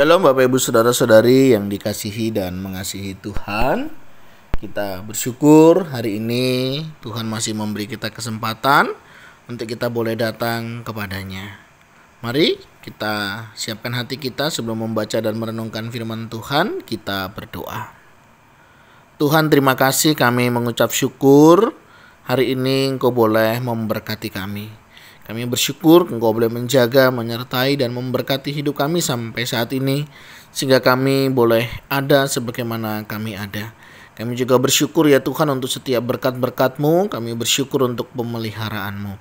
Shalom Bapak Ibu Saudara-saudari yang dikasihi dan mengasihi Tuhan. Kita bersyukur hari ini Tuhan masih memberi kita kesempatan untuk kita boleh datang kepadanya. Mari kita siapkan hati kita sebelum membaca dan merenungkan firman Tuhan. Kita berdoa. Tuhan, terima kasih, kami mengucap syukur hari ini Engkau boleh memberkati kami. Kami bersyukur Engkau boleh menjaga, menyertai, dan memberkati hidup kami sampai saat ini, sehingga kami boleh ada sebagaimana kami ada. Kami juga bersyukur ya Tuhan untuk setiap berkat-berkat-Mu. Kami bersyukur untuk pemeliharaan-Mu.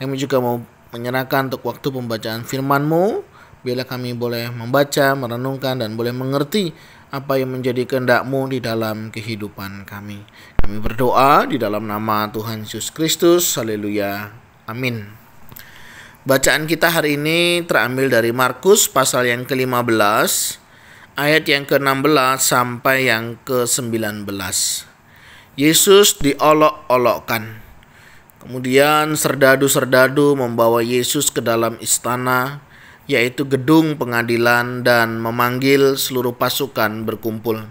Kami juga mau menyerahkan untuk waktu pembacaan firman-Mu. Biarlah kami boleh membaca, merenungkan, dan boleh mengerti apa yang menjadi kehendak-Mu di dalam kehidupan kami. Kami berdoa di dalam nama Tuhan Yesus Kristus. Haleluya. Amin. Bacaan kita hari ini terambil dari Markus pasal yang ke-15, ayat yang ke-16 sampai yang ke-19. Yesus diolok-olokkan. Kemudian serdadu-serdadu membawa Yesus ke dalam istana, yaitu gedung pengadilan, dan memanggil seluruh pasukan berkumpul.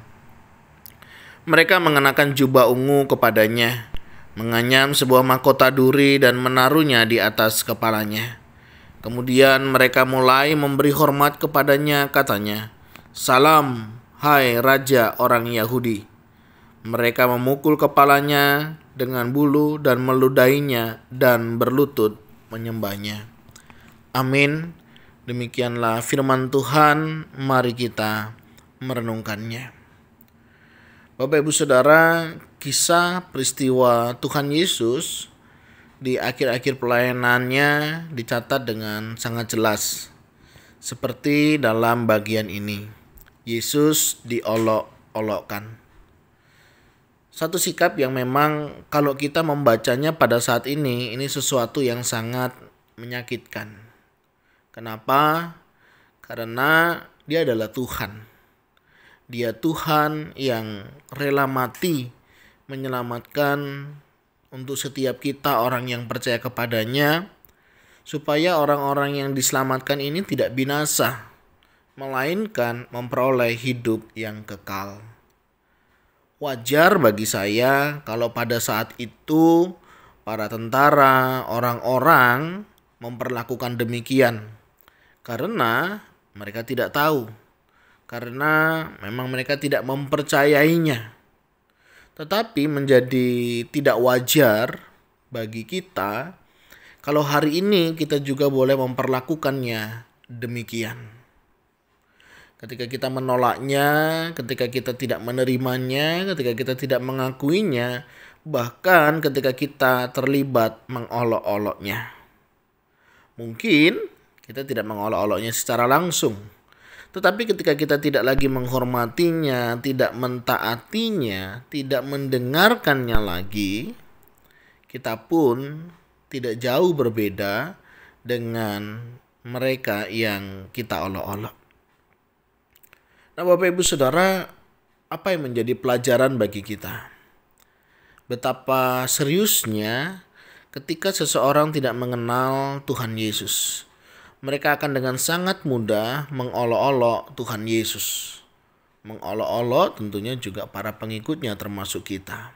Mereka mengenakan jubah ungu kepadanya, menganyam sebuah mahkota duri dan menaruhnya di atas kepalanya. Kemudian mereka mulai memberi hormat kepadanya, katanya, "Salam, hai Raja orang Yahudi." Mereka memukul kepalanya dengan bulu dan meludahinya dan berlutut menyembahnya. Amin. Demikianlah firman Tuhan, mari kita merenungkannya. Bapak Ibu Saudara, kisah peristiwa Tuhan Yesus di akhir-akhir pelayanannya dicatat dengan sangat jelas. Seperti dalam bagian ini, Yesus diolok-olokkan. Satu sikap yang memang kalau kita membacanya pada saat ini sesuatu yang sangat menyakitkan. Kenapa? Karena Dia adalah Tuhan. Dia Tuhan yang rela mati menyelamatkan untuk setiap kita orang yang percaya kepadanya, supaya orang-orang yang diselamatkan ini tidak binasa, melainkan memperoleh hidup yang kekal. Wajar bagi saya kalau pada saat itu para tentara, orang-orang memperlakukan demikian, karena mereka tidak tahu, karena memang mereka tidak mempercayainya. Tetapi menjadi tidak wajar bagi kita kalau hari ini kita juga boleh memperlakukannya demikian. Ketika kita menolaknya, ketika kita tidak menerimanya, ketika kita tidak mengakuinya, bahkan ketika kita terlibat mengolok-oloknya. Mungkin kita tidak mengolok-oloknya secara langsung, tetapi ketika kita tidak lagi menghormatinya, tidak mentaatinya, tidak mendengarkannya lagi, kita pun tidak jauh berbeda dengan mereka yang kita olok-olok. Nah, Bapak Ibu Saudara, apa yang menjadi pelajaran bagi kita? Betapa seriusnya ketika seseorang tidak mengenal Tuhan Yesus. Mereka akan dengan sangat mudah mengolok-olok Tuhan Yesus. Mengolok-olok tentunya juga para pengikutnya termasuk kita.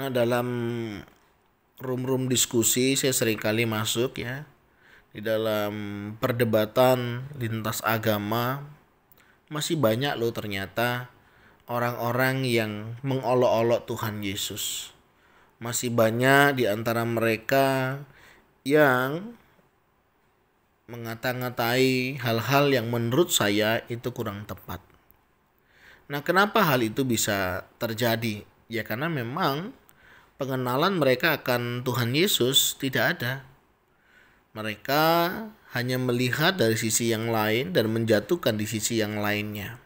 Nah, dalam room diskusi saya seringkali masuk ya. Di dalam perdebatan lintas agama masih banyak loh ternyata orang-orang yang mengolok-olok Tuhan Yesus. Masih banyak di antara mereka yang mengata-ngatai hal-hal yang menurut saya itu kurang tepat. Nah, kenapa hal itu bisa terjadi? Ya karena memang pengenalan mereka akan Tuhan Yesus tidak ada. Mereka hanya melihat dari sisi yang lain dan menjatuhkan di sisi yang lainnya.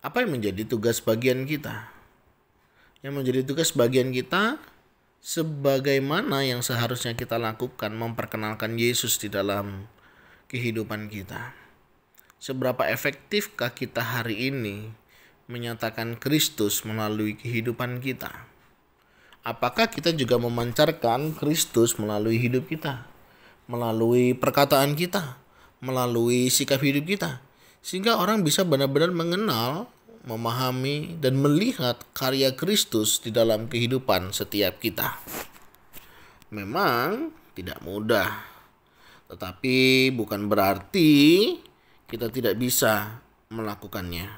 Apa yang menjadi tugas bagian kita? Yang menjadi tugas bagian kita sebagaimana yang seharusnya kita lakukan, memperkenalkan Yesus di dalam kehidupan kita. Seberapa efektifkah kita hari ini menyatakan Kristus melalui kehidupan kita? Apakah kita juga memancarkan Kristus melalui hidup kita, melalui perkataan kita, melalui sikap hidup kita. Sehingga orang bisa benar-benar mengenal, memahami, dan melihat karya Kristus di dalam kehidupan setiap kita. Memang tidak mudah, tetapi bukan berarti kita tidak bisa melakukannya.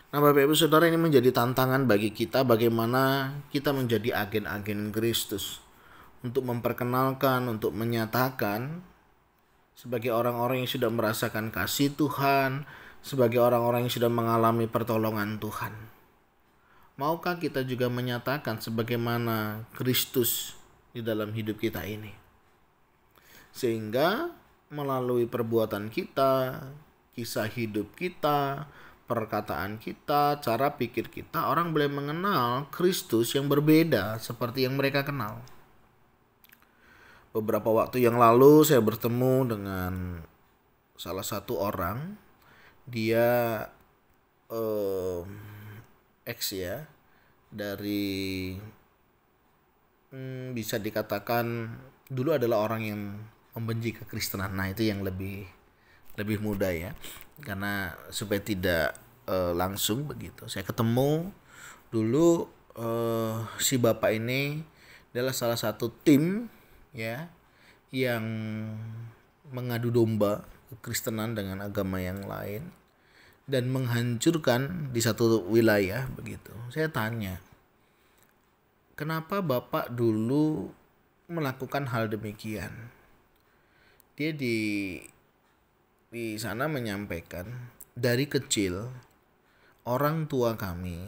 Nah, Bapak Ibu Saudara, ini menjadi tantangan bagi kita bagaimana kita menjadi agen-agen Kristus untuk memperkenalkan, untuk menyatakan sebagai orang-orang yang sudah merasakan kasih Tuhan, sebagai orang-orang yang sudah mengalami pertolongan Tuhan. Maukah kita juga menyatakan sebagaimana Kristus di dalam hidup kita ini? Sehingga melalui perbuatan kita, kisah hidup kita, perkataan kita, cara pikir kita, orang boleh mengenal Kristus yang berbeda seperti yang mereka kenal. Beberapa waktu yang lalu saya bertemu dengan salah satu orang. Dia dari bisa dikatakan dulu adalah orang yang membenci kekristenan. Nah, itu yang lebih mudah ya, karena supaya tidak langsung begitu. Saya ketemu dulu, si bapak ini adalah salah satu tim ya yang mengadu domba kekristenan dengan agama yang lain dan menghancurkan di satu wilayah begitu. Saya tanya, kenapa bapak dulu melakukan hal demikian? Dia di sana menyampaikan, dari kecil orang tua kami,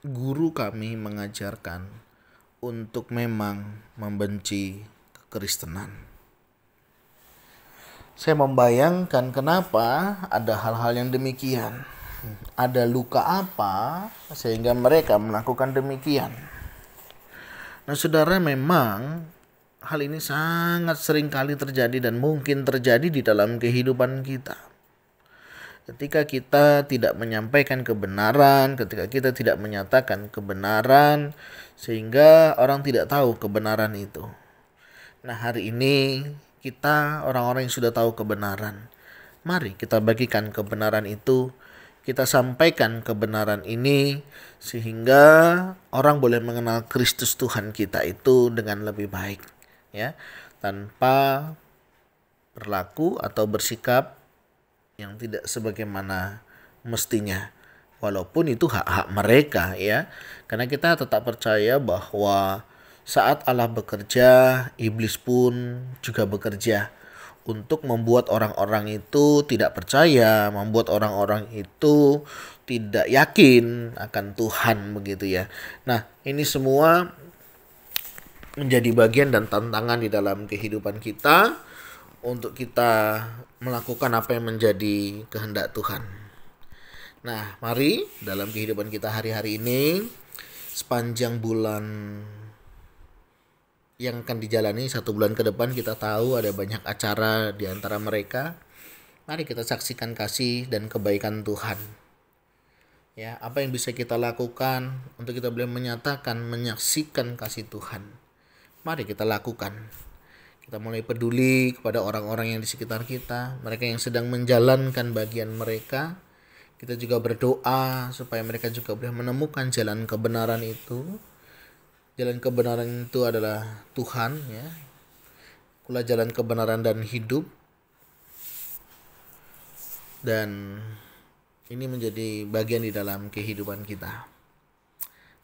guru kami mengajarkan untuk memang membenci kekristenan. Saya membayangkan kenapa ada hal-hal yang demikian. Ada luka apa sehingga mereka melakukan demikian. Nah, saudara, memang hal ini sangat sering kali terjadi dan mungkin terjadi di dalam kehidupan kita. Ketika kita tidak menyampaikan kebenaran, ketika kita tidak menyatakan kebenaran, sehingga orang tidak tahu kebenaran itu. Nah, hari ini kita orang-orang yang sudah tahu kebenaran, mari kita bagikan kebenaran itu, kita sampaikan kebenaran ini, sehingga orang boleh mengenal Kristus Tuhan kita itu dengan lebih baik, ya, tanpa berlaku atau bersikap yang tidak sebagaimana mestinya. Walaupun itu hak-hak mereka, ya, karena kita tetap percaya bahwa saat Allah bekerja, iblis pun juga bekerja untuk membuat orang-orang itu tidak percaya, membuat orang-orang itu tidak yakin akan Tuhan begitu ya. Nah, ini semua menjadi bagian dan tantangan di dalam kehidupan kita untuk kita melakukan apa yang menjadi kehendak Tuhan. Nah, mari dalam kehidupan kita hari-hari ini, sepanjang bulan yang akan dijalani 1 bulan ke depan, kita tahu ada banyak acara di antara mereka. Mari kita saksikan kasih dan kebaikan Tuhan. Ya, apa yang bisa kita lakukan untuk kita boleh menyatakan, menyaksikan kasih Tuhan. Mari kita lakukan. Kita mulai peduli kepada orang-orang yang di sekitar kita, mereka yang sedang menjalankan bagian mereka. Kita juga berdoa supaya mereka juga boleh menemukan jalan kebenaran itu. Jalan kebenaran itu adalah Tuhan, ya. Itulah jalan kebenaran dan hidup. Dan ini menjadi bagian di dalam kehidupan kita.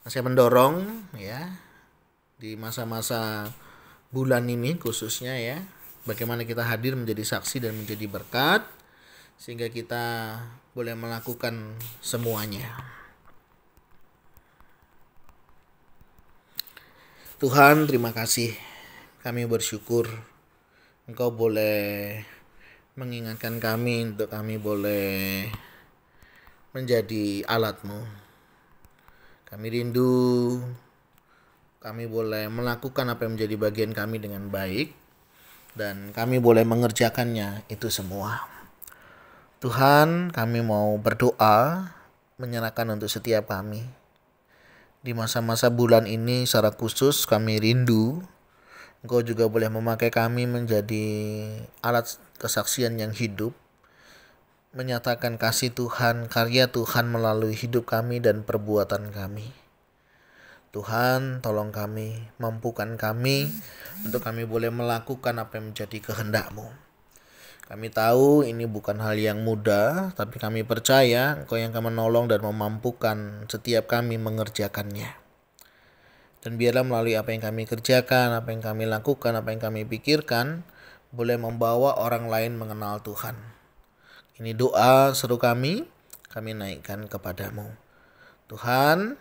Nah, saya mendorong, ya, di masa-masa bulan ini khususnya, ya, bagaimana kita hadir menjadi saksi dan menjadi berkat, sehingga kita boleh melakukan semuanya. Tuhan, terima kasih. Kami bersyukur Engkau boleh mengingatkan kami untuk kami boleh menjadi alat-Mu. Kami rindu kami boleh melakukan apa yang menjadi bagian kami dengan baik, dan kami boleh mengerjakannya itu semua. Tuhan, kami mau berdoa menyerahkan untuk setiap kami. Di masa-masa bulan ini secara khusus kami rindu Engkau juga boleh memakai kami menjadi alat kesaksian yang hidup, menyatakan kasih Tuhan, karya Tuhan melalui hidup kami dan perbuatan kami. Tuhan, tolong kami, mampukan kami untuk kami boleh melakukan apa yang menjadi kehendak-Mu. Kami tahu ini bukan hal yang mudah, tapi kami percaya Engkau yang akan menolong dan memampukan setiap kami mengerjakannya. Dan biarlah melalui apa yang kami kerjakan, apa yang kami lakukan, apa yang kami pikirkan, boleh membawa orang lain mengenal Tuhan. Ini doa seru kami naikkan kepadamu. Tuhan,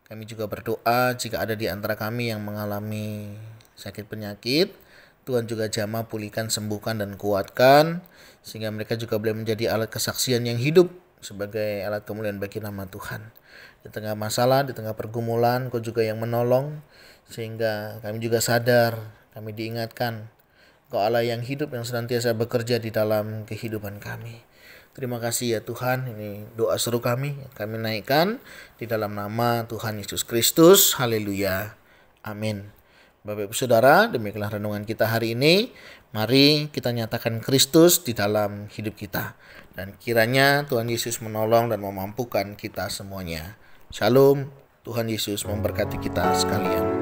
kami juga berdoa jika ada di antara kami yang mengalami sakit penyakit, Tuhan juga jamah pulihkan, sembuhkan, dan kuatkan, sehingga mereka juga boleh menjadi alat kesaksian yang hidup sebagai alat kemuliaan bagi nama Tuhan. Di tengah masalah, di tengah pergumulan, Kau juga yang menolong, sehingga kami juga sadar, kami diingatkan, Kau Allah yang hidup yang senantiasa bekerja di dalam kehidupan kami. Terima kasih ya Tuhan, ini doa seru kami naikkan di dalam nama Tuhan Yesus Kristus. Haleluya. Amin. Bapak Ibu Saudara, demikianlah renungan kita hari ini. Mari kita nyatakan Kristus di dalam hidup kita. Dan kiranya Tuhan Yesus menolong dan memampukan kita semuanya. Shalom, Tuhan Yesus memberkati kita sekalian.